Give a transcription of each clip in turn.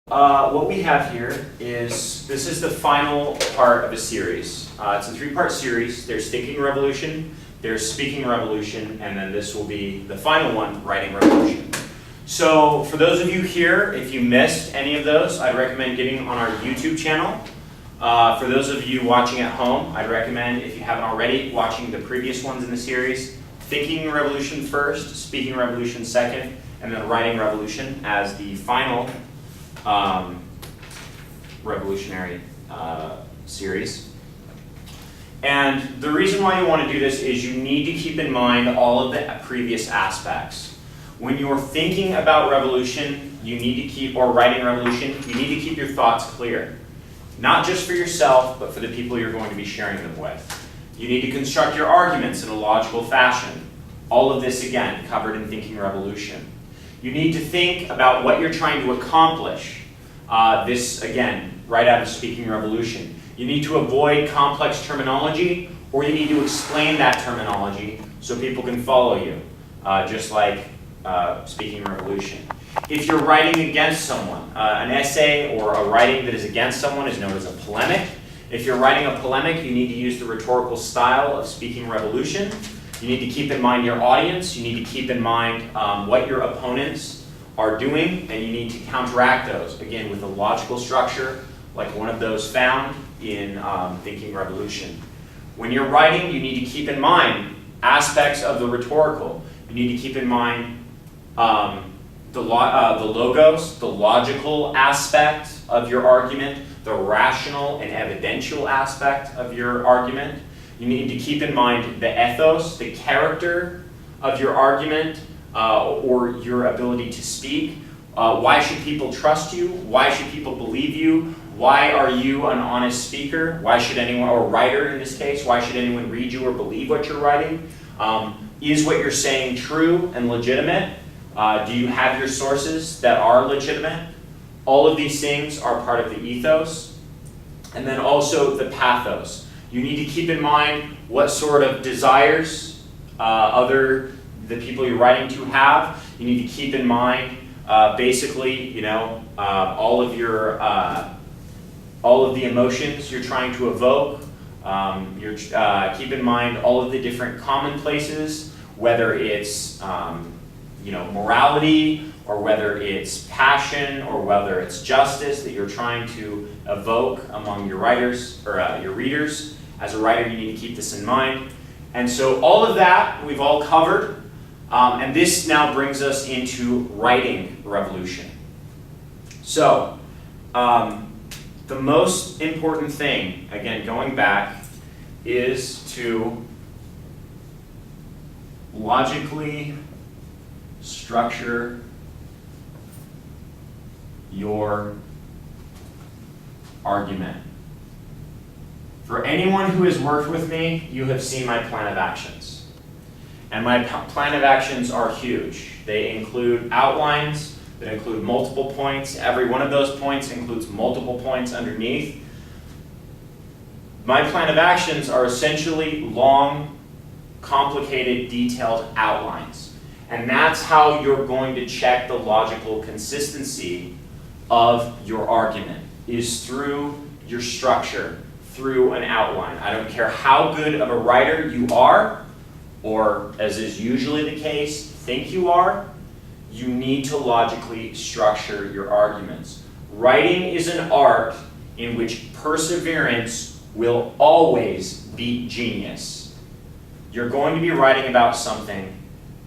What we have here is, this is the final part of a series. It's a three-part series. There's Thinking Revolution, there's Speaking Revolution, and then this will be the final one, Writing Revolution. So for those of you here, if you missed any of those, I'd recommend getting on our YouTube channel. For those of you watching at home, I'd recommend, if you haven't already, watching the previous ones in the series. Thinking Revolution first, Speaking Revolution second, and then Writing Revolution as the final revolutionary series. And the reason why you want to do this is you need to keep in mind all of the previous aspects. When you're thinking about revolution, you need to keep, or writing revolution, you need to keep your thoughts clear. Not just for yourself, but for the people you're going to be sharing them with. You need to construct your arguments in a logical fashion. All of this, again, covered in Thinking Revolution. You need to think about what you're trying to accomplish. This, again, right out of Speaking Revolution. You need to avoid complex terminology, or you need to explain that terminology so people can follow you, just like Speaking Revolution. If you're writing against someone, an essay or a writing that is against someone is known as a polemic. If you're writing a polemic, you need to use the rhetorical style of Speaking Revolution. You need to keep in mind your audience. You need to keep in mind what your opponents are doing, and you need to counteract those, again, with a logical structure, like one of those found in Thinking Revolution. When you're writing, you need to keep in mind aspects of the rhetorical. You need to keep in mind the logos, the logical aspect of your argument, the rational and evidential aspect of your argument. You need to keep in mind the ethos, the character of your argument, or your ability to speak. Why should people trust you? Why should people believe you? Why are you an honest speaker? Why should anyone, or writer in this case, why should anyone read you or believe what you're writing? Is what you're saying true and legitimate? Do you have your sources that are legitimate? All of these things are part of the ethos. And then also the pathos. You need to keep in mind what sort of desires the people you're writing to have. You need to keep in mind basically, all of the emotions you're trying to evoke. Keep in mind all of the different commonplaces, whether it's morality, or whether it's passion, or whether it's justice that you're trying to evoke among your writers or your readers. As a writer, you need to keep this in mind. And so all of that we've all covered, and this now brings us into Writing Revolution. So the most important thing, again, going back, is to logically structure your argument. For anyone who has worked with me, you have seen my plan of actions. And my plan of actions are huge. They include outlines that include multiple points. Every one of those points includes multiple points underneath. My plan of actions are essentially long, complicated, detailed outlines. And that's how you're going to check the logical consistency of your argument, is through your structure, through an outline. I don't care how good of a writer you are, or as is usually the case, think you are, you need to logically structure your arguments. Writing is an art in which perseverance will always beat genius. You're going to be writing about something.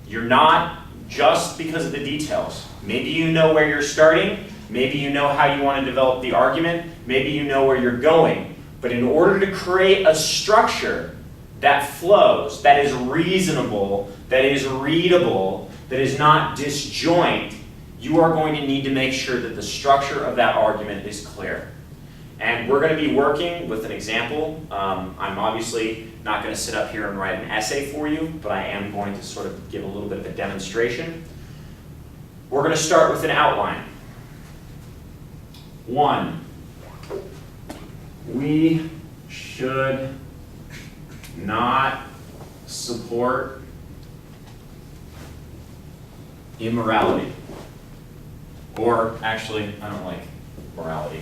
You're not just because of the details. Maybe you know where you're starting. Maybe you know how you want to develop the argument. Maybe you know where you're going. But in order to create a structure that flows, that is reasonable, that is readable, that is not disjoint, you are going to need to make sure that the structure of that argument is clear. And we're going to be working with an example. I'm obviously not going to sit up here and write an essay for you, but I am going to sort of give a little bit of a demonstration. We're going to start with an outline. 1, we should not support immorality. Or actually, I don't like morality.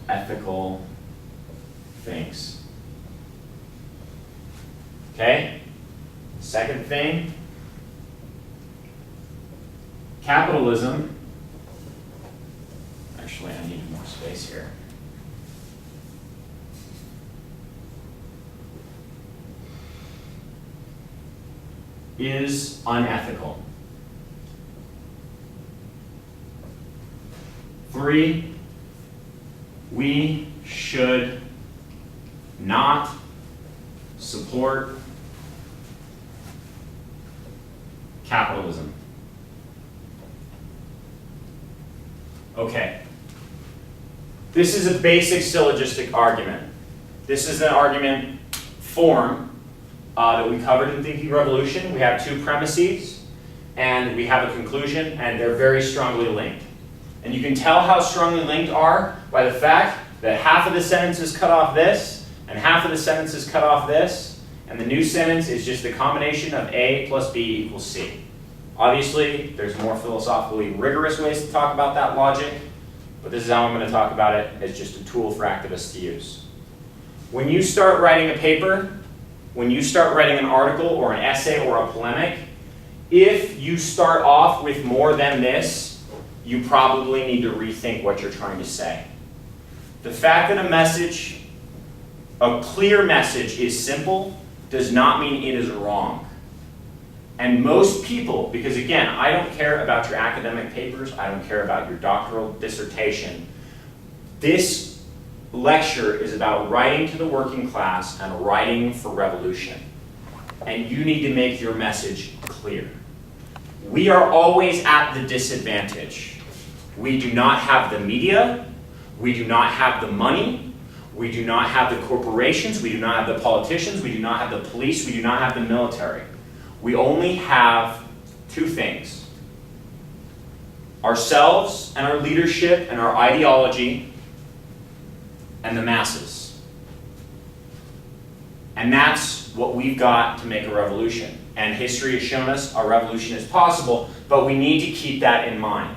Unethical things. Okay? Second thing, capitalism. Actually, I need more space here. Is unethical. 3, we should not support capitalism. Okay. This is a basic syllogistic argument. This is an argument form that we covered in Thinking Revolution. We have 2 premises, and we have a conclusion, and they're very strongly linked. And you can tell how strongly linked are by the fact that half of the sentence is cut off this, and half of the sentence is cut off this, and the new sentence is just the combination of A plus B equals C. Obviously, there's more philosophically rigorous ways to talk about that logic, but this is how I'm going to talk about it as just a tool for activists to use. When you start writing a paper, when you start writing an article or an essay or a polemic, if you start off with more than this, you probably need to rethink what you're trying to say. The fact that a message, a clear message, is simple does not mean it is wrong. And most people, because again, I don't care about your academic papers, I don't care about your doctoral dissertation. This lecture is about writing to the working class and writing for revolution. And you need to make your message clear. We are always at the disadvantage. We do not have the media, we do not have the money, we do not have the corporations, we do not have the politicians, we do not have the police, we do not have the military. We only have 2 things: ourselves and our leadership and our ideology, and the masses. And that's what we've got to make a revolution. And history has shown us a revolution is possible, but we need to keep that in mind.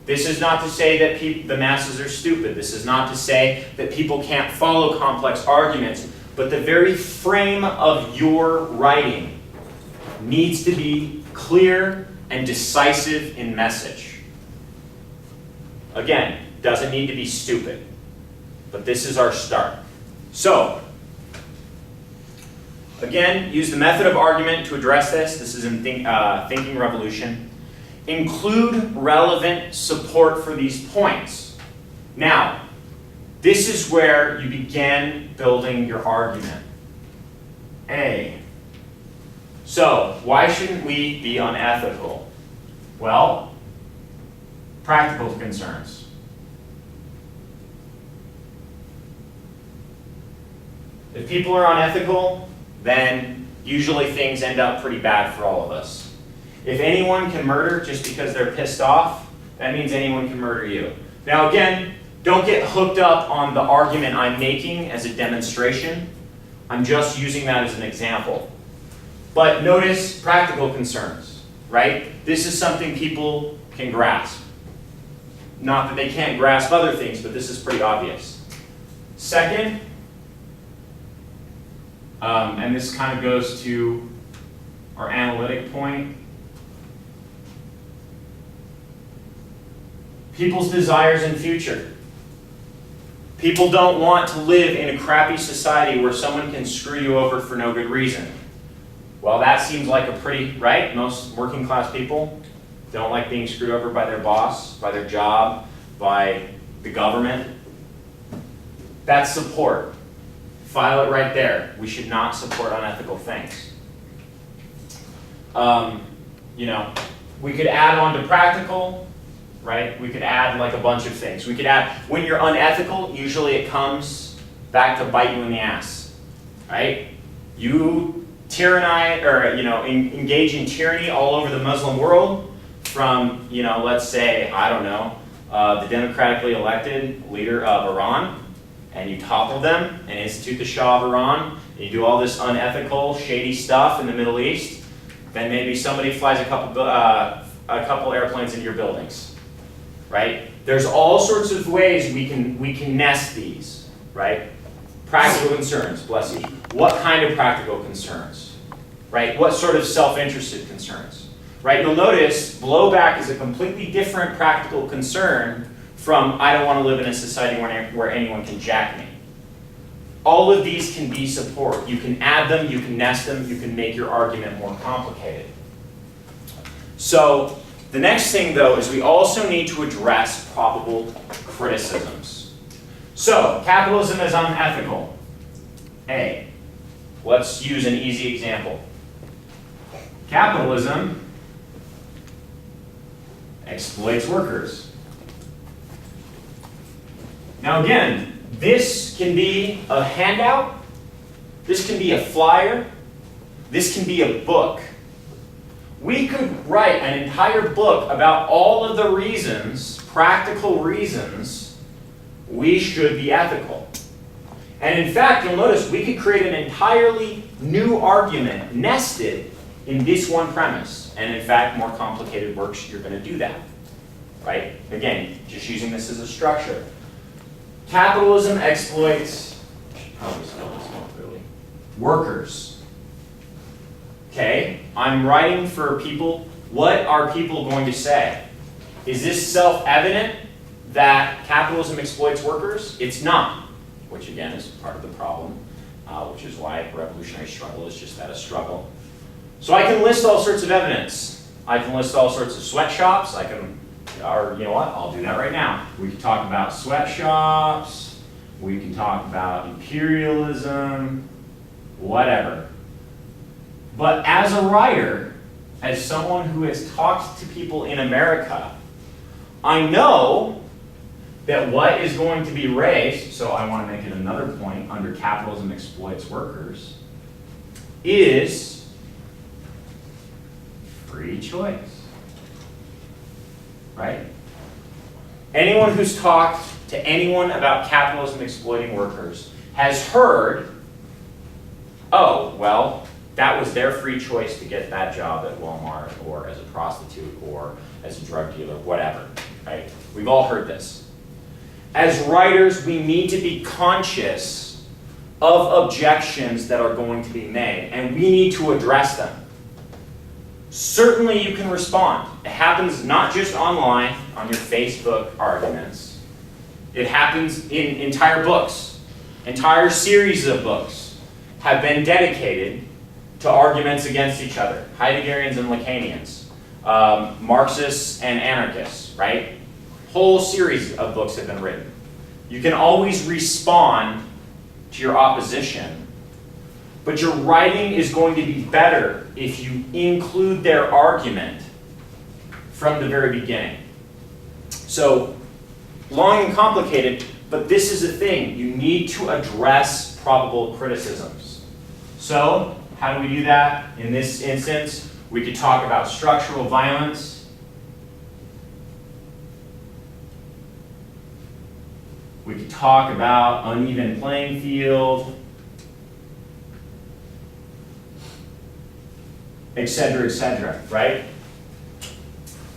This is not to say that the masses are stupid. This is not to say that people can't follow complex arguments, but the very frame of your writing needs to be clear and decisive in message. Again, doesn't need to be stupid, but this is our start. So, again, use the method of argument to address this. This is in Thinking Revolution. Include relevant support for these points. Now, this is where you begin building your argument. A. So, why shouldn't we be unethical? Well, practical concerns. If people are unethical, then usually things end up pretty bad for all of us. If anyone can murder just because they're pissed off, that means anyone can murder you. Now again, don't get hooked up on the argument I'm making as a demonstration. I'm just using that as an example. But notice practical concerns, right? This is something people can grasp. Not that they can't grasp other things, but this is pretty obvious. Second, and this kind of goes to our analytic point, people's desires and future. People don't want to live in a crappy society where someone can screw you over for no good reason. Well, that seems like a pretty, right? Most working class people don't like being screwed over by their boss, by their job, by the government. That's support. File it right there. We should not support unethical things. We could add on to practical, right? We could add like a bunch of things. We could add, when you're unethical, usually it comes back to bite you in the ass, right? You tyrannize, or engage in tyranny all over the Muslim world from, let's say, I don't know, the democratically elected leader of Iran, and you topple them and institute the Shah of Iran, and you do all this unethical, shady stuff in the Middle East, then maybe somebody flies a couple airplanes into your buildings. right? There's all sorts of ways we can nest these, right? Practical concerns, bless you. What kind of practical concerns, right? What sort of self-interested concerns, right? You'll notice blowback is a completely different practical concern from I don't want to live in a society where anyone can jack me. All of these can be support. You can add them, you can nest them, you can make your argument more complicated. So the next thing, though, is we also need to address probable criticisms. So capitalism is unethical. A. Let's use an easy example. Capitalism exploits workers. Now again, this can be a handout, this can be a flyer, this can be a book. We could write an entire book about all of the reasons, practical reasons, we should be ethical. And in fact, you'll notice we could create an entirely new argument nested in this one premise. And in fact, more complicated works, you're going to do that. Right? Again, just using this as a structure. Capitalism exploits, probably spell this more clearly, workers. Okay, I'm writing for people. What are people going to say? Is this self-evident that capitalism exploits workers? It's not, which again is part of the problem, which is why revolutionary struggle is just that, a struggle. So I can list all sorts of evidence. I can list all sorts of sweatshops. I can, or you know what, I'll do that right now. We can talk about sweatshops. We can talk about imperialism, whatever. But as a writer, as someone who has talked to people in America, I know that what is going to be raised, so I want to make it another point, under capitalism exploits workers, is free choice. Right? Anyone who's talked to anyone about capitalism exploiting workers has heard, oh, well, that was their free choice to get that job at Walmart or as a prostitute or as a drug dealer, whatever, right? We've all heard this. As writers, we need to be conscious of objections that are going to be made, and we need to address them. Certainly you can respond. It happens not just online, on your Facebook arguments. It happens in entire books. Entire series of books have been dedicated to arguments against each other. Heideggerians and Lacanians, Marxists and anarchists, right? Whole series of books have been written. You can always respond to your opposition, but your writing is going to be better if you include their argument from the very beginning. So, long and complicated, but this is the thing. You need to address probable criticisms. So, how do we do that? In this instance, we could talk about structural violence. We could talk about uneven playing field, etc., right?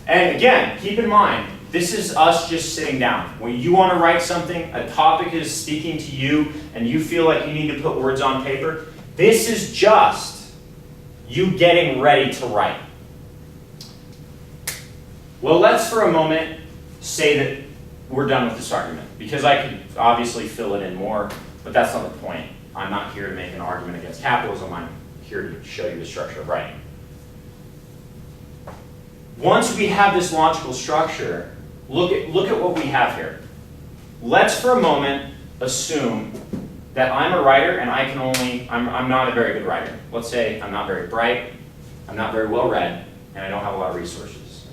And again, keep in mind, this is us just sitting down. When you want to write something, a topic is speaking to you, and you feel like you need to put words on paper, this is just you getting ready to write. Well, let's for a moment say that we're done with this argument, because I could obviously fill it in more, but that's not the point. I'm not here to make an argument against capitalism. I'm here to show you the structure of writing. Once we have this logical structure, look at what we have here. Let's for a moment assume that I'm a writer and I'm not a very good writer. Let's say I'm not very bright, I'm not very well read, and I don't have a lot of resources.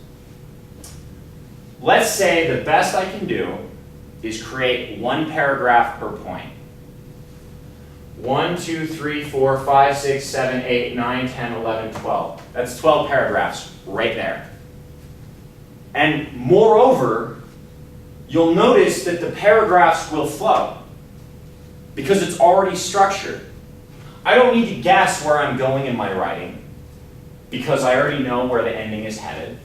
Let's say the best I can do is create one paragraph per point. 1, 2, 3, 4, 5, 6, 7, 8, 9, 10, 11, 12. That's 12 paragraphs right there. And moreover, you'll notice that the paragraphs will flow because it's already structured. I don't need to guess where I'm going in my writing because I already know where the ending is headed.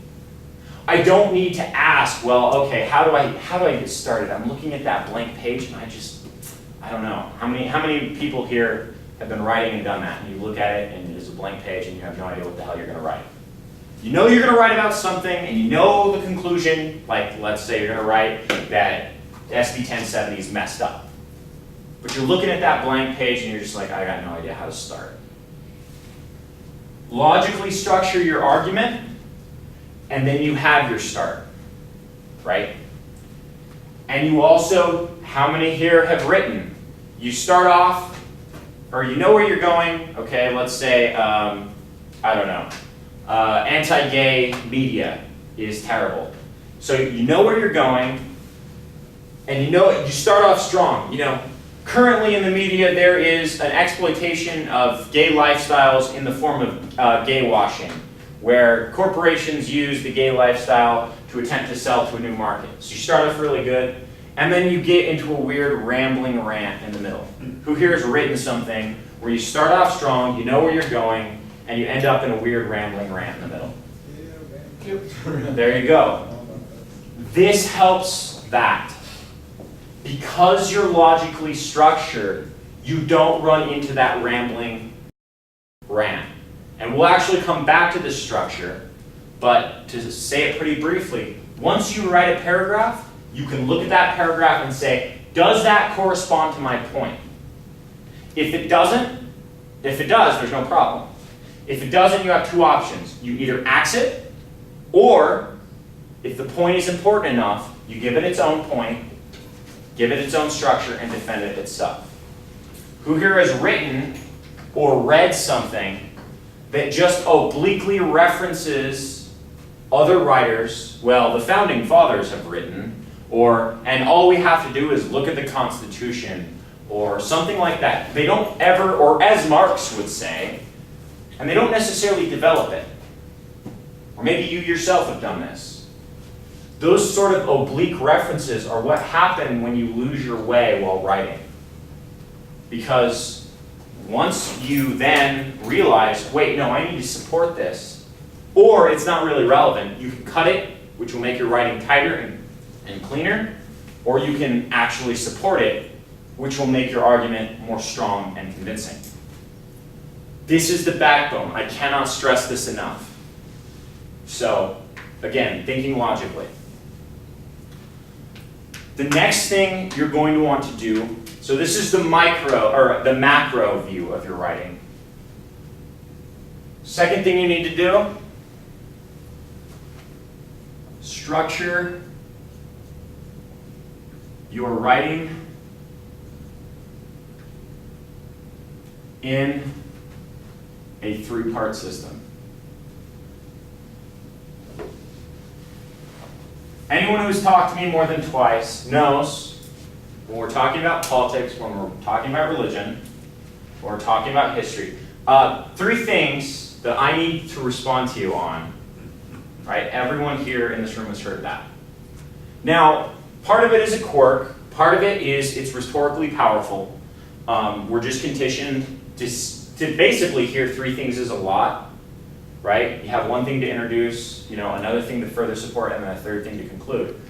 I don't need to ask, well, okay, how do I get started? I'm looking at that blank page and I don't know. How many people here have been writing and done that? And you look at it and it's a blank page and you have no idea what the hell you're going to write. You know you're going to write about something and you know the conclusion, like let's say you're going to write that SB 1070 is messed up. But you're looking at that blank page and you're just like, I got no idea how to start. Logically structure your argument and then you have your start, right? And you also, how many here have written? You start off, or you know where you're going, okay, let's say, I don't know, anti-gay media is terrible. So you know where you're going, and you start off strong. Currently in the media there is an exploitation of gay lifestyles in the form of gay washing, where corporations use the gay lifestyle to attempt to sell to a new market. So you start off really good, and then you get into a weird rambling rant in the middle. Who here has written something where you start off strong, you know where you're going, and you end up in a weird rambling rant in the middle? There you go. This helps that. Because you're logically structured, you don't run into that rambling rant. And we'll actually come back to this structure, but to say it pretty briefly, once you write a paragraph, you can look at that paragraph and say, does that correspond to my point? If it doesn't, if it does, there's no problem. If it doesn't, you have two options. You either axe it, or if the point is important enough, you give it its own point, give it its own structure, and defend it itself. Who here has written or read something that just obliquely references other writers? Well, the founding fathers have written, and all we have to do is look at the Constitution, or something like that. They don't ever, or as Marx would say, and they don't necessarily develop it. Or maybe you yourself have done this. Those sort of oblique references are what happen when you lose your way while writing. Because once you then realize, wait, no, I need to support this, or it's not really relevant, you can cut it, which will make your writing tighter and cleaner, or you can actually support it, which will make your argument more strong and convincing. This is the backbone. I cannot stress this enough. So, again, thinking logically. The next thing you're going to want to do, so this is the macro view of your writing. Second thing you need to do, structure your writing in a three-part system. Anyone who's talked to me more than twice knows when we're talking about politics, when we're talking about religion, when we're talking about history, three things that I need to respond to you on. Right? Everyone here in this room has heard that. Now, part of it is a quirk. Part of it is it's rhetorically powerful. We're just conditioned to basically hear three things is a lot, right? You have one thing to introduce, another thing to further support, and then a third thing to conclude.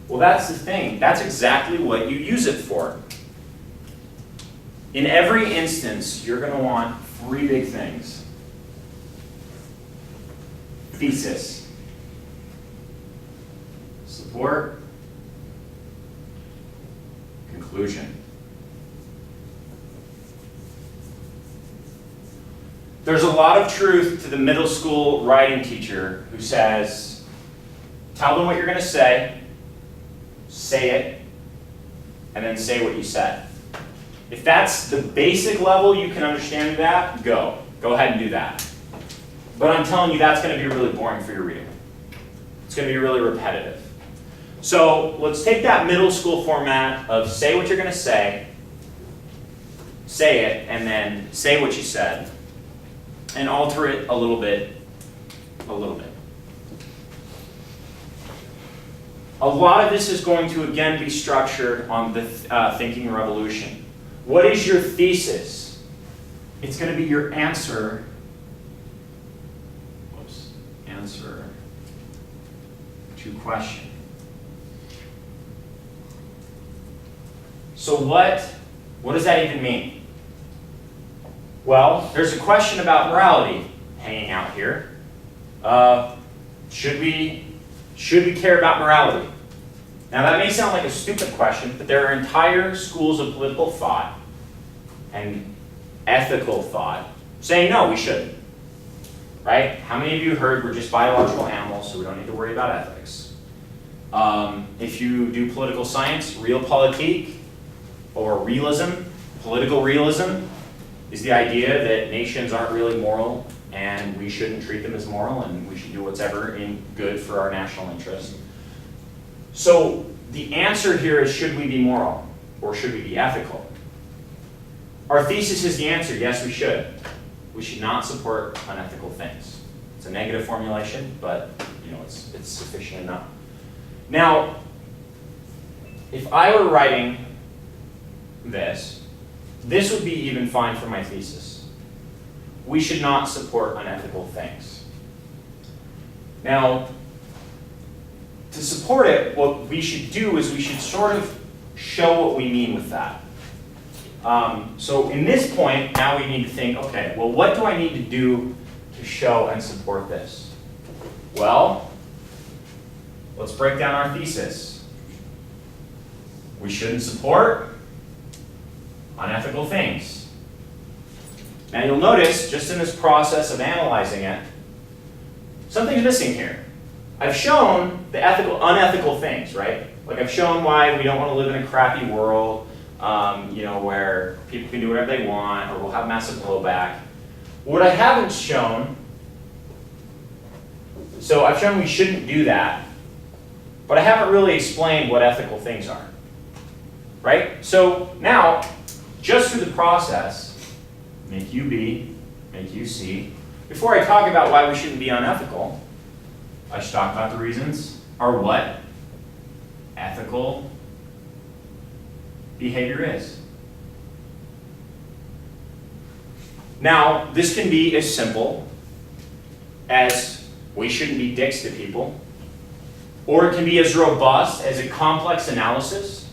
Well, that's the thing. That's exactly what you use it for. In every instance, you're going to want three big things. Thesis, support, conclusion. There's a lot of truth to the middle school writing teacher who says, tell them what you're going to say it, and then say what you said. If that's the basic level you can understand that, go ahead and do that. But I'm telling you, that's going to be really boring for your reading. It's going to be really repetitive. So let's take that middle school format of say what you're going to say it, and then say what you said, and alter it a little bit. A lot of this is going to, again, be structured on the thinking revolution. What is your thesis? It's going to be your answer to question. So what does that even mean? Well, there's a question about morality hanging out here. Should we care about morality? Now that may sound like a stupid question, but there are entire schools of political thought and ethical thought saying no, we shouldn't. Right? How many of you heard we're just biological animals, so we don't need to worry about ethics? If you do political science, realpolitik, or realism, political realism, is the idea that nations aren't really moral and we shouldn't treat them as moral and we should do whatever in good for our national interest. So the answer here is, should we be moral or should we be ethical? Our thesis is the answer, yes, we should. We should not support unethical things. It's a negative formulation, but it's sufficient enough. Now, if I were writing this would be even fine for my thesis. We should not support unethical things. Now, to support it, what we should do is we should sort of show what we mean with that. So in this point, now we need to think, okay, well, what do I need to do to show and support this? Well, let's break down our thesis. We shouldn't support unethical things. Now you'll notice, just in this process of analyzing it, something's missing here. I've shown the unethical things, right? Like I've shown why we don't want to live in a crappy world, where people can do whatever they want, or we'll have massive blowback. What I haven't shown, so I've shown we shouldn't do that, but I haven't really explained what ethical things are, right? So now, just through the process, make you B, make you C, before I talk about why we shouldn't be unethical, I should talk about the reasons are what ethical behavior is. Now, this can be as simple as we shouldn't be dicks to people, or it can be as robust as a complex analysis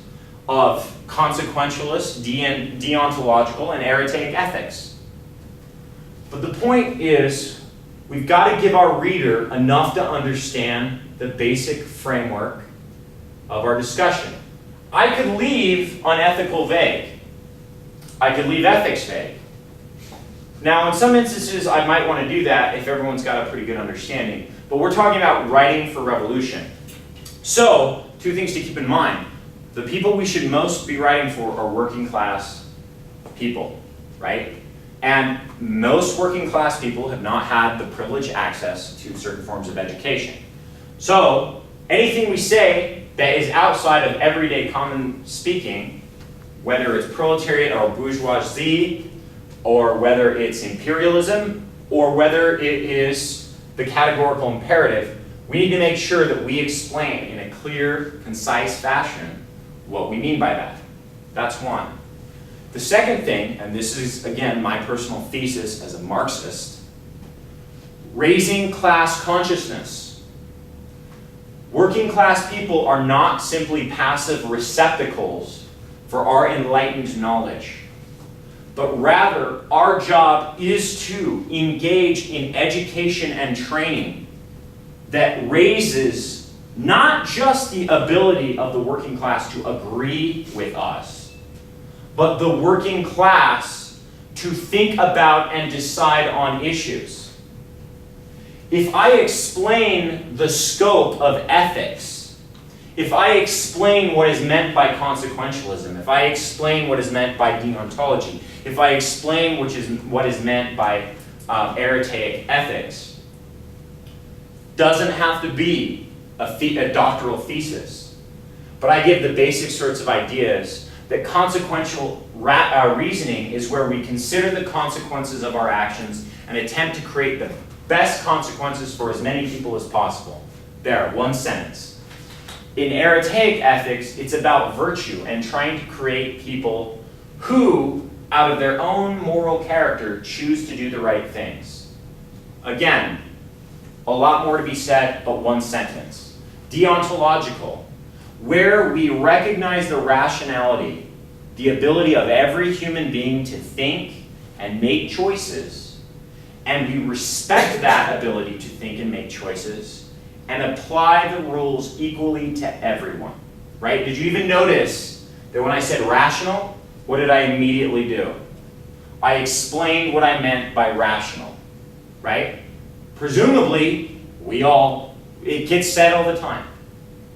of consequentialist, deontological, and erratatic ethics. But the point is, we've got to give our reader enough to understand the basic framework of our discussion. I could leave unethical vague. I could leave ethics vague. Now, in some instances, I might want to do that if everyone's got a pretty good understanding. But we're talking about writing for revolution. So, two things to keep in mind. The people we should most be writing for are working class people, right? And most working class people have not had the privileged access to certain forms of education. So, anything we say that is outside of everyday common speaking, whether it's proletariat or bourgeoisie, or whether it's imperialism, or whether it is the categorical imperative, we need to make sure that we explain in a clear, concise fashion what we mean by that. That's one. The second thing, and this is, again, my personal thesis as a Marxist, raising class consciousness. Working class people are not simply passive receptacles for our enlightened knowledge, but rather our job is to engage in education and training that raises not just the ability of the working class to agree with us, but the working class to think about and decide on issues. If I explain the scope of ethics, if I explain what is meant by consequentialism, if I explain what is meant by deontology, if I explain what is meant by erratatic ethics, doesn't have to be a doctoral thesis, but I give the basic sorts of ideas that consequential reasoning is where we consider the consequences of our actions and attempt to create the best consequences for as many people as possible. There, one sentence. In erratatic ethics, it's about virtue and trying to create people who, out of their own moral character, choose to do the right things. Again, a lot more to be said, but one sentence. deontological, where we recognize the rationality, the ability of every human being to think and make choices, and we respect that ability to think and make choices, and apply the rules equally to everyone, right? Did you even notice that when I said rational, what did I immediately do? I explained what I meant by rational, right? Presumably, it gets said all the time,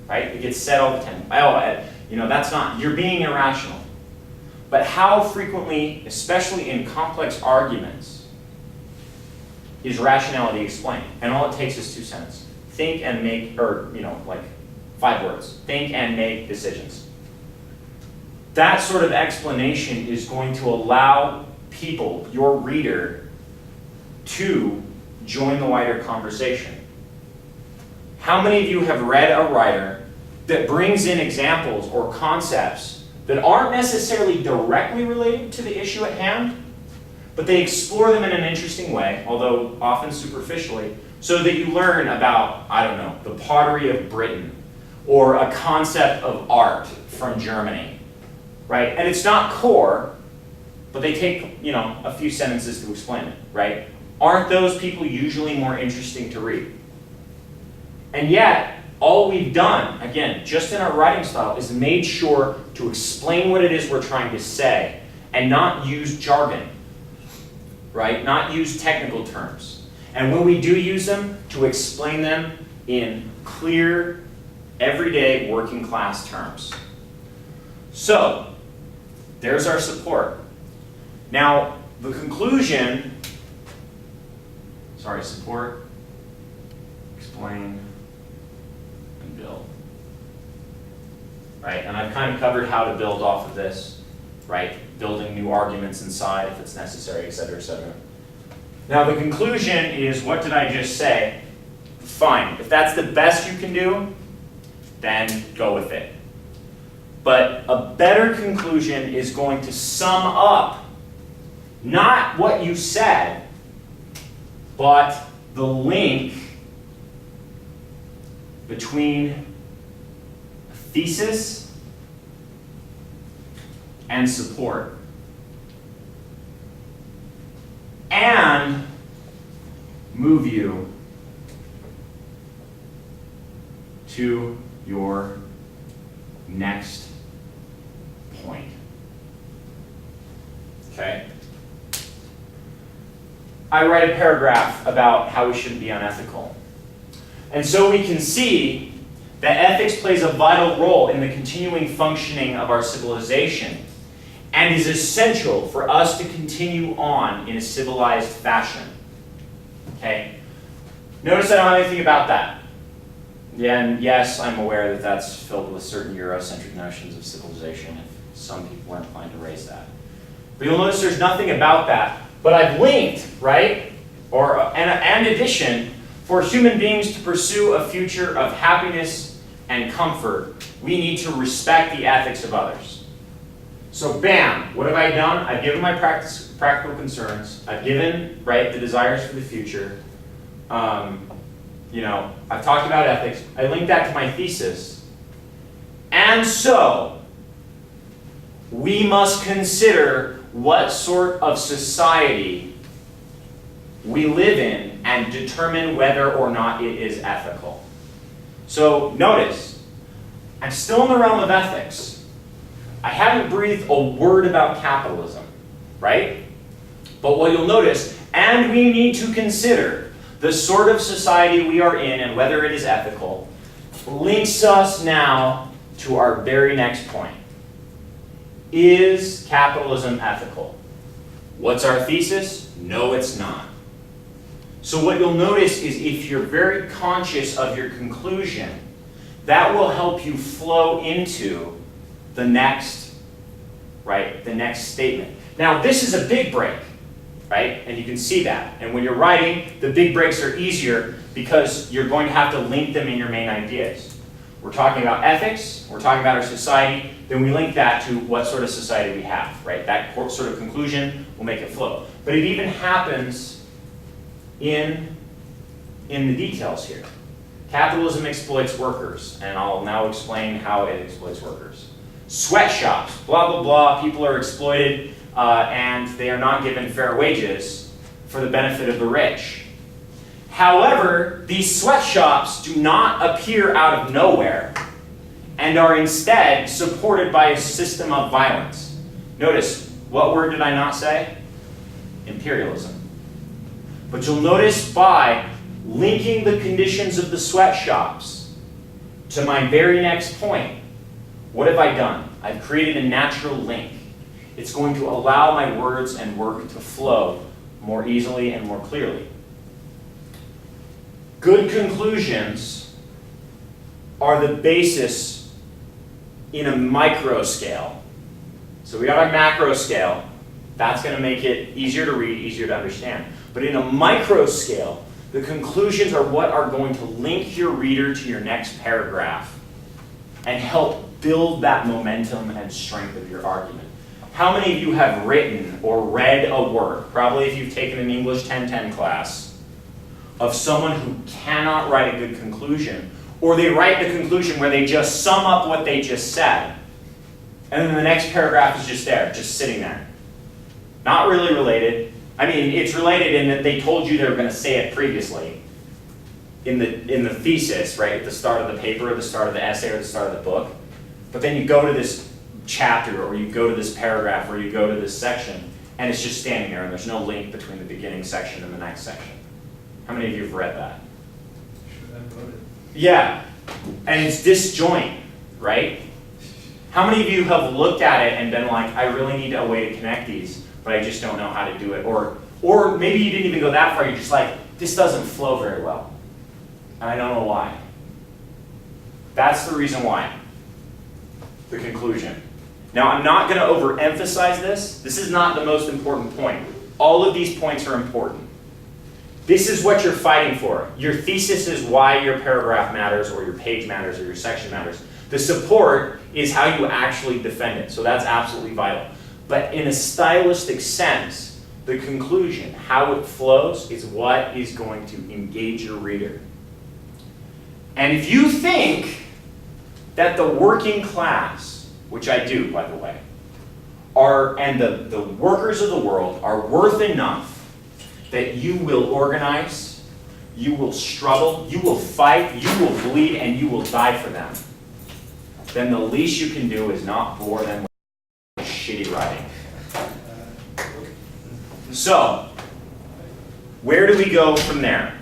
right? It gets said all the time. That's not, you're being irrational. But how frequently, especially in complex arguments, is rationality explained? And all it takes is 2 sentences. Think and make, or, like 5 words. Think and make decisions. That sort of explanation is going to allow people, your reader, to join the wider conversation. How many of you have read a writer that brings in examples or concepts that aren't necessarily directly related to the issue at hand, but they explore them in an interesting way, although often superficially, so that you learn about, the pottery of Britain, or a concept of art from Germany, right? And it's not core, but they take, a few sentences to explain it, right? Aren't those people usually more interesting to read? And yet, all we've done, again, just in our writing style, is made sure to explain what it is we're trying to say and not use jargon, right? Not use technical terms. And when we do use them, to explain them in clear, everyday working class terms. So, there's our support. Now, the conclusion, support, explain, and build. Right, and I've kind of covered how to build off of this, right? Building new arguments inside if it's necessary, et cetera, et cetera. Now the conclusion is, what did I just say? Fine, if that's the best you can do, then go with it. But a better conclusion is going to sum up not what you said, but the link between thesis and support, and move you to your next point. Okay? I write a paragraph about how we shouldn't be unethical. And so we can see that ethics plays a vital role in the continuing functioning of our civilization and is essential for us to continue on in a civilized fashion. Okay? Notice I don't have anything about that. Yeah, and yes, I'm aware that that's filled with certain Eurocentric notions of civilization, if some people are inclined to raise that. But you'll notice there's nothing about that. But I've linked, right, and addition, for human beings to pursue a future of happiness and comfort, we need to respect the ethics of others. So bam, what have I done? I've given my practical concerns. I've given, right, the desires for the future. I've talked about ethics. I linked that to my thesis. And so, we must consider what sort of society we live in and determine whether or not it is ethical. So notice, I'm still in the realm of ethics. I haven't breathed a word about capitalism, right? But what you'll notice, and we need to consider the sort of society we are in and whether it is ethical, links us now to our very next point. Is capitalism ethical? What's our thesis? No, it's not. So what you'll notice is if you're very conscious of your conclusion, that will help you flow into the next, right, the next statement. Now, this is a big break, right? And you can see that. And when you're writing, the big breaks are easier because you're going to have to link them in your main ideas. We're talking about ethics, we're talking about our society, then we link that to what sort of society we have, right? That sort of conclusion will make it flow. But it even happens in the details here. Capitalism exploits workers, and I'll now explain how it exploits workers. Sweatshops, blah, blah, blah, people are exploited and they are not given fair wages for the benefit of the rich. However, these sweatshops do not appear out of nowhere and are instead supported by a system of violence. Notice, what word did I not say? Imperialism. But you'll notice by linking the conditions of the sweatshops to my very next point, what have I done? I've created a natural link. It's going to allow my words and work to flow more easily and more clearly. Good conclusions are the basis in a micro scale. So we got our macro scale. That's going to make it easier to read, easier to understand. But in a micro scale, the conclusions are what are going to link your reader to your next paragraph and help build that momentum and strength of your argument. How many of you have written or read a work, probably if you've taken an English 1010 class, of someone who cannot write a good conclusion, or they write the conclusion where they just sum up what they just said, and then the next paragraph is just there, just sitting there. Not really related. I mean, it's related in that they told you they were going to say it previously in the thesis, right, at the start of the paper, or the start of the essay, or the start of the book. But then you go to this chapter, or you go to this paragraph, or you go to this section, and it's just standing there, and there's no link between the beginning section and the next section. How many of you have read that? Should have voted. Yeah, and it's disjoint, right? How many of you have looked at it and been like, I really need a way to connect these, but I just don't know how to do it? Or maybe you didn't even go that far, you're just like, this doesn't flow very well, and I don't know why. That's the reason why. The conclusion. Now, I'm not going to overemphasize this. This is not the most important point. All of these points are important. This is what you're fighting for. Your thesis is why your paragraph matters, or your page matters, or your section matters. The support is how you actually defend it. So that's absolutely vital. But in a stylistic sense, the conclusion, how it flows, is what is going to engage your reader. And if you think that the working class, which I do, by the way, and the workers of the world are worth enough that you will organize, you will struggle, you will fight, you will bleed, and you will die for them, then the least you can do is not bore them with shitty writing. So, where do we go from there?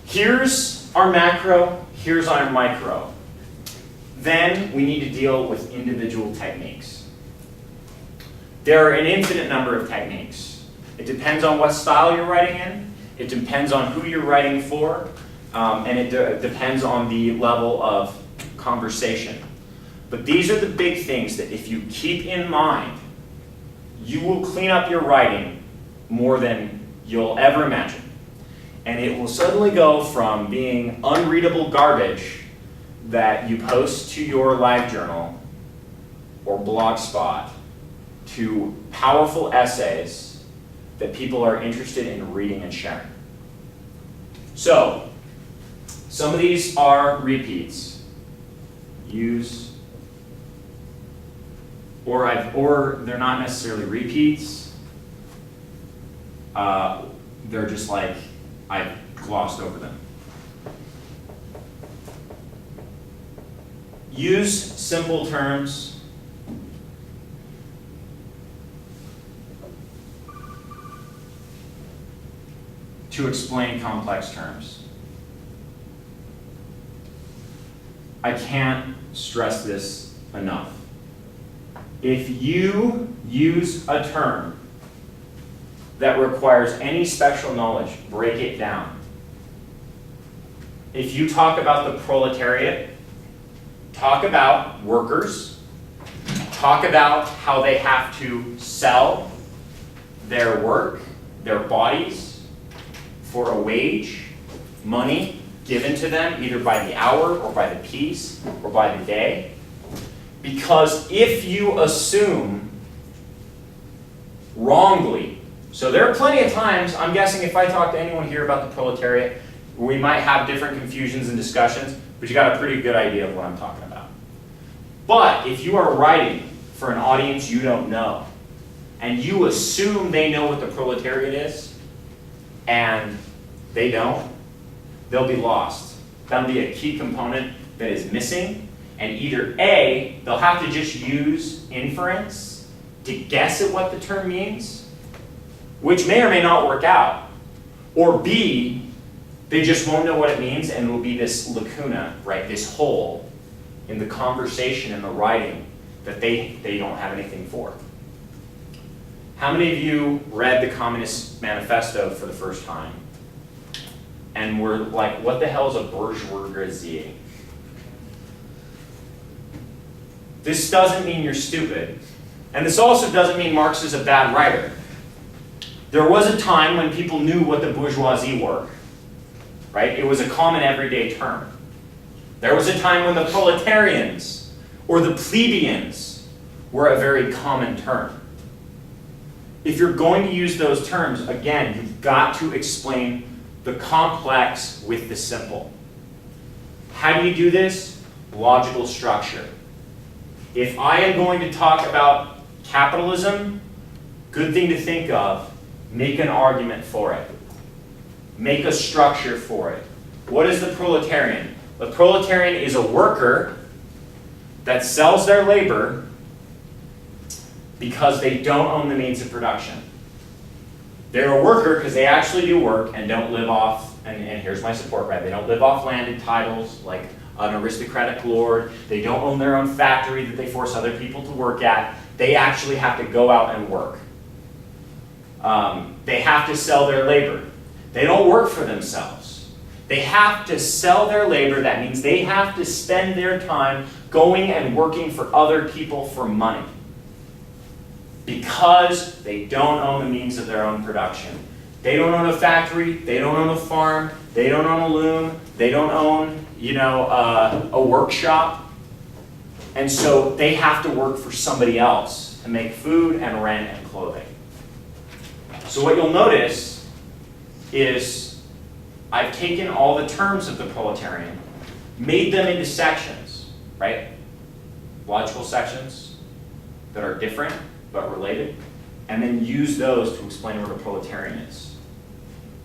Here's our macro, here's our micro. Then we need to deal with individual techniques. There are an infinite number of techniques. It depends on what style you're writing in, it depends on who you're writing for, and it depends on the level of conversation. But these are the big things that if you keep in mind, you will clean up your writing more than you'll ever imagine. And it will suddenly go from being unreadable garbage that you post to your LiveJournal or Blogspot to powerful essays that people are interested in reading and sharing. So, some of these are repeats. Use, or they're not necessarily repeats. They're just like, I've glossed over them. Use simple terms. To explain complex terms. I can't stress this enough. If you use a term that requires any special knowledge, break it down. If you talk about the proletariat, talk about workers, talk about how they have to sell their work, their bodies, for a wage, money given to them either by the hour or by the piece or by the day. Because if you assume wrongly, so there are plenty of times, I'm guessing if I talk to anyone here about the proletariat, We might have different confusions and discussions, but you got a pretty good idea of what I'm talking about. But if you are writing for an audience you don't know, and you assume they know what the proletariat is, and they don't, they'll be lost. That'll be a key component that is missing, and either A, they'll have to just use inference to guess at what the term means, which may or may not work out, or B, they just won't know what it means, and it will be this lacuna, right, this hole in the conversation and the writing that they don't have anything for. How many of you read the Communist Manifesto for the first time and were like, what the hell is a bourgeoisie? This doesn't mean you're stupid, and this also doesn't mean Marx is a bad writer. There was a time when people knew what the bourgeoisie were, right? It was a common everyday term. There was a time when the proletarians or the plebeians were a very common term. If you're going to use those terms, again, you've got to explain the complex with the simple. How do you do this? Logical structure. If I am going to talk about capitalism, good thing to think of, make an argument for it. Make a structure for it. What is the proletarian? The proletarian is a worker that sells their labor because they don't own the means of production. They're a worker because they actually do work and don't live off, and here's my support, right? They don't live off landed titles like an aristocratic lord. They don't own their own factory that they force other people to work at. They actually have to go out and work. They have to sell their labor. They don't work for themselves. They have to sell their labor. That means they have to spend their time going and working for other people for money because they don't own the means of their own production. They don't own a factory. They don't own a farm. They don't own a loom. They don't own, a workshop. And so they have to work for somebody else to make food and rent and clothing. So what you'll notice is I've taken all the terms of the proletarian, made them into sections, right? Logical sections that are different but related, and then use those to explain what a proletarian is.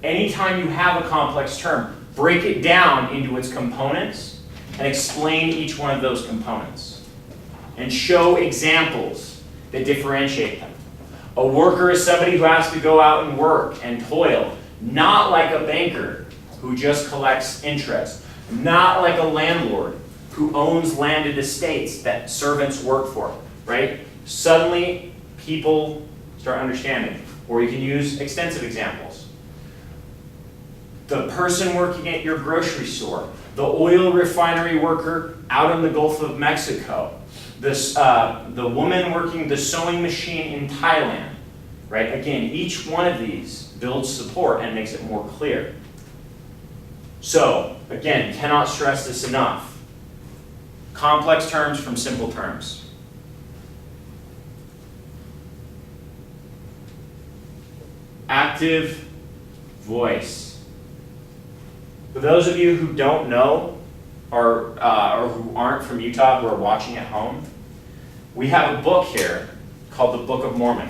Anytime you have a complex term, break it down into its components and explain each one of those components. And show examples that differentiate them. A worker is somebody who has to go out and work and toil, not like a banker who just collects interest, not like a landlord who owns landed estates that servants work for, right? Suddenly, people start understanding. Or you can use extensive examples. The person working at your grocery store, the oil refinery worker out in the Gulf of Mexico, the woman working the sewing machine in Thailand, right? Again, each one of these builds support and makes it more clear. So, again, cannot stress this enough. Complex terms from simple terms. Active voice. For those of you who don't know or who aren't from Utah who are watching at home, we have a book here called the Book of Mormon.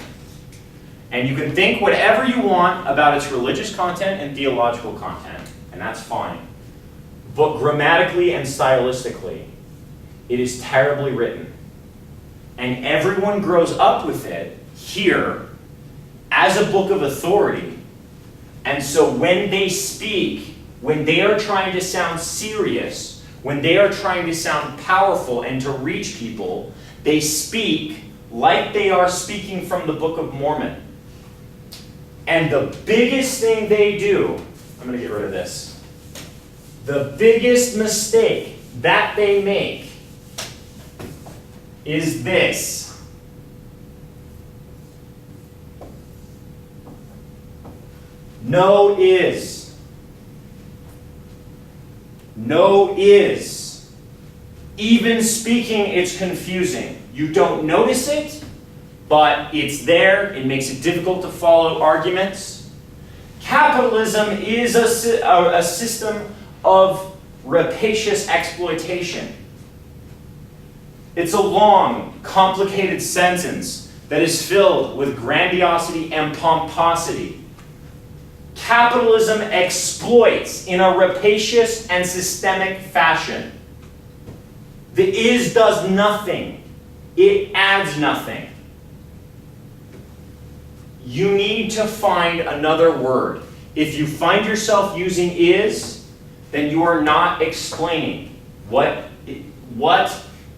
And you can think whatever you want about its religious content and theological content, and that's fine. But grammatically and stylistically, it is terribly written. And everyone grows up with it here as a book of authority. And so when they speak, when they are trying to sound serious, when they are trying to sound powerful and to reach people, they speak like they are speaking from the Book of Mormon. And the biggest thing they do, I'm going to get rid of this. The biggest mistake that they make is this. No is. No is. Even speaking, it's confusing. You don't notice it, but it's there. It makes it difficult to follow arguments. Capitalism is a system of rapacious exploitation. It's a long, complicated sentence that is filled with grandiosity and pomposity. Capitalism exploits in a rapacious and systemic fashion. The is does nothing. It adds nothing. You need to find another word. If you find yourself using is, then you are not explaining what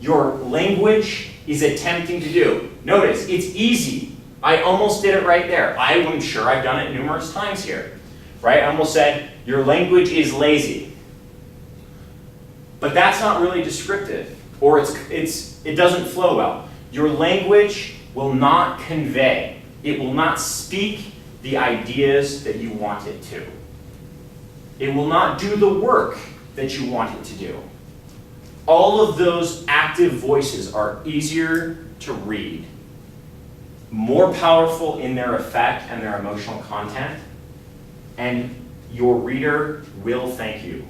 your language is attempting to do. Notice, it's easy. I almost did it right there. I'm sure I've done it numerous times here. Right? I almost said, your language is lazy. But that's not really descriptive. Or it doesn't flow well. Your language will not convey. It will not speak the ideas that you want it to. It will not do the work that you want it to do. All of those active voices are easier to read, more powerful in their effect and their emotional content, and your reader will thank you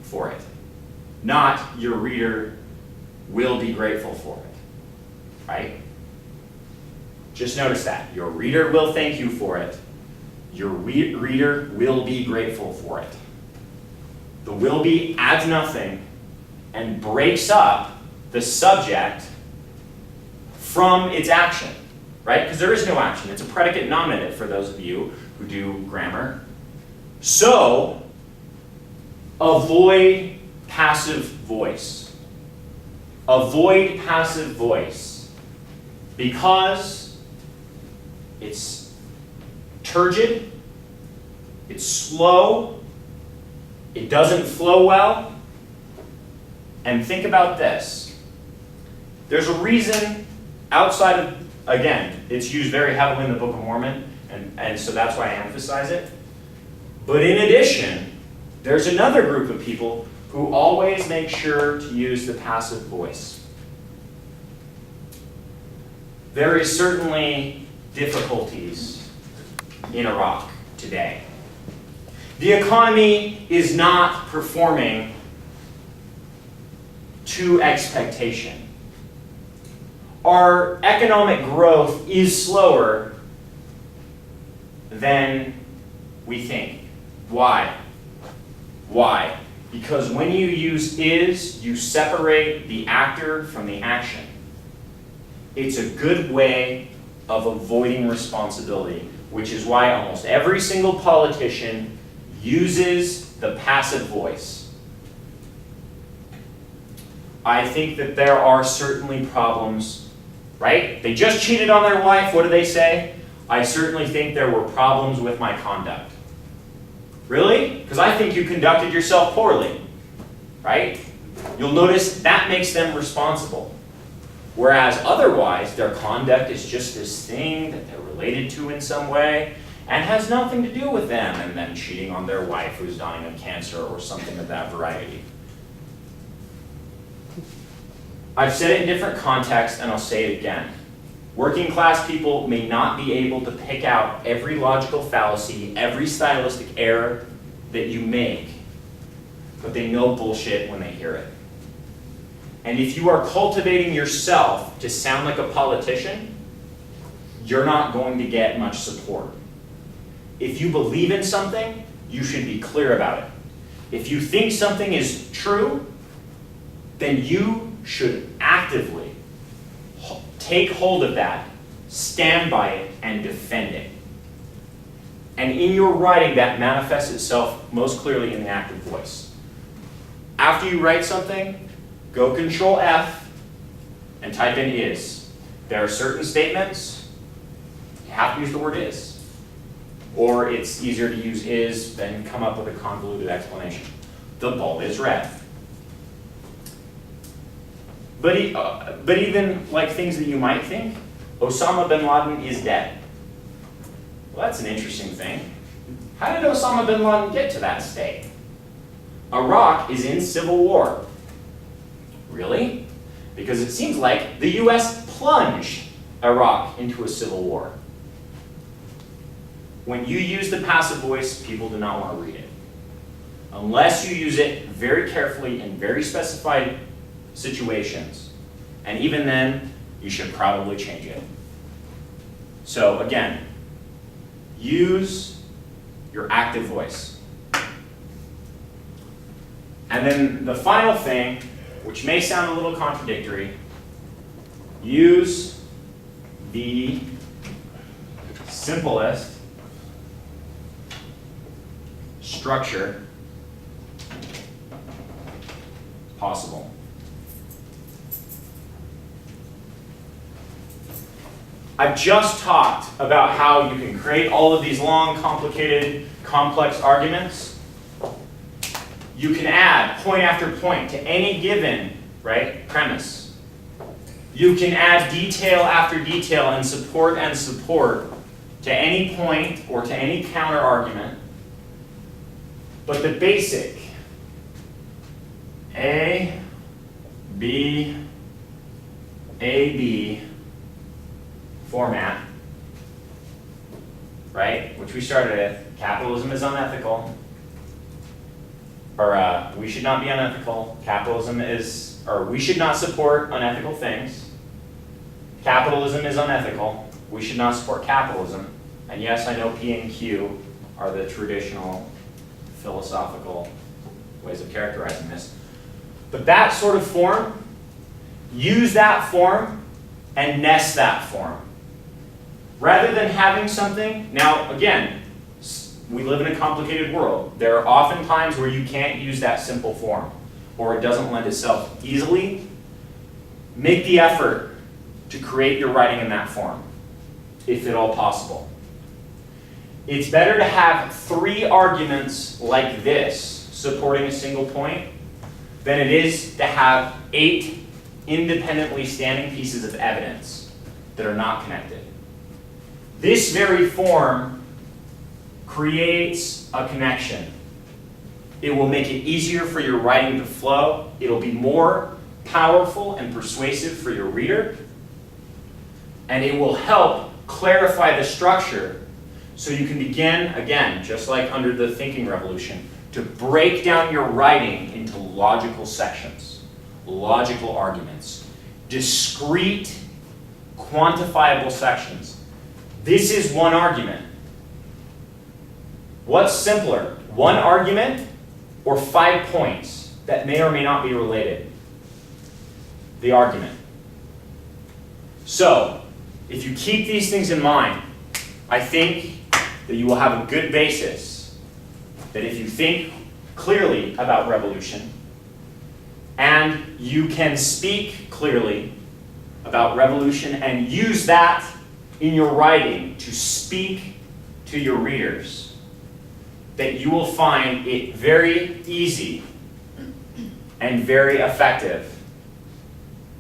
for it. Not your reader will be grateful for it, right? Just notice that. Your reader will thank you for it. Your reader will be grateful for it. The will be adds nothing and breaks up the subject from its action, right? Because there is no action. It's a predicate nominative for those of you who do grammar. So, avoid passive voice. Avoid passive voice because it's turgid, it's slow, it doesn't flow well. And think about this. There's a reason outside of, again, it's used very heavily in the Book of Mormon, and so that's why I emphasize it. But in addition, there's another group of people who always make sure to use the passive voice. There is certainly difficulties in Iraq today. The economy is not performing to expectation. Our economic growth is slower than we think. Why? Why? Because when you use is, you separate the actor from the action. It's a good way of avoiding responsibility, which is why almost every single politician uses the passive voice. I think that there are certainly problems, right? They just cheated on their wife. What do they say? I certainly think there were problems with my conduct. Really? Because I think you conducted yourself poorly, right? You'll notice that makes them responsible. Whereas otherwise, their conduct is just this thing that they're related to in some way and has nothing to do with them, and then cheating on their wife who's dying of cancer or something of that variety. I've said it in different contexts, and I'll say it again. Working class people may not be able to pick out every logical fallacy, every stylistic error that you make, but they know bullshit when they hear it. And if you are cultivating yourself to sound like a politician, you're not going to get much support. If you believe in something, you should be clear about it. If you think something is true, then you should actively take hold of that, stand by it, and defend it. And in your writing, that manifests itself most clearly in the active voice. After you write something, go Control F and type in is. There are certain statements, you have to use the word is. Or it's easier to use is than come up with a convoluted explanation. The ball is red. But even like things that you might think, Osama bin Laden is dead. Well, that's an interesting thing. How did Osama bin Laden get to that state? Iraq is in civil war. Really? Because it seems like the US plunged Iraq into a civil war. when you use the passive voice, people do not want to read it. Unless you use it very carefully in very specified situations. And even then, you should probably change it. So again, use your active voice. And then the final thing, which may sound a little contradictory, use the simplest structure possible. I've just talked about how you can create all of these long, complicated, complex arguments. You can add point after point to any given, right, premise. You can add detail after detail and support to any point or to any counter argument. But the basic A, B, format, right, which we started with, capitalism is unethical, or we should not be unethical, capitalism is, or we should not support unethical things, capitalism is unethical, we should not support capitalism, and yes, I know P and Q are the traditional philosophical ways of characterizing this, but that sort of form, use that form and nest that form. Rather than having something, now again, we live in a complicated world. There are often times where you can't use that simple form, or it doesn't lend itself easily. Make the effort to create your writing in that form, if at all possible. It's better to have 3 arguments like this supporting a single point than it is to have 8 independently standing pieces of evidence that are not connected. This very form creates a connection. It will make it easier for your writing to flow. It'll be more powerful and persuasive for your reader. And it will help clarify the structure so you can begin, again, just like under the thinking revolution, to break down your writing into logical sections, logical arguments, discrete, quantifiable sections. This is one argument. What's simpler, one argument or 5 points that may or may not be related? The argument. So, if you keep these things in mind, I think that you will have a good basis that if you think clearly about revolution and you can speak clearly about revolution and use that in your writing to speak to your readers, that you will find it very easy and very effective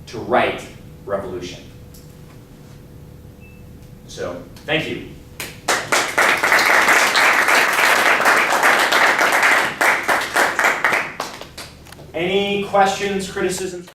to write revolution. So, thank you. Any questions, criticisms?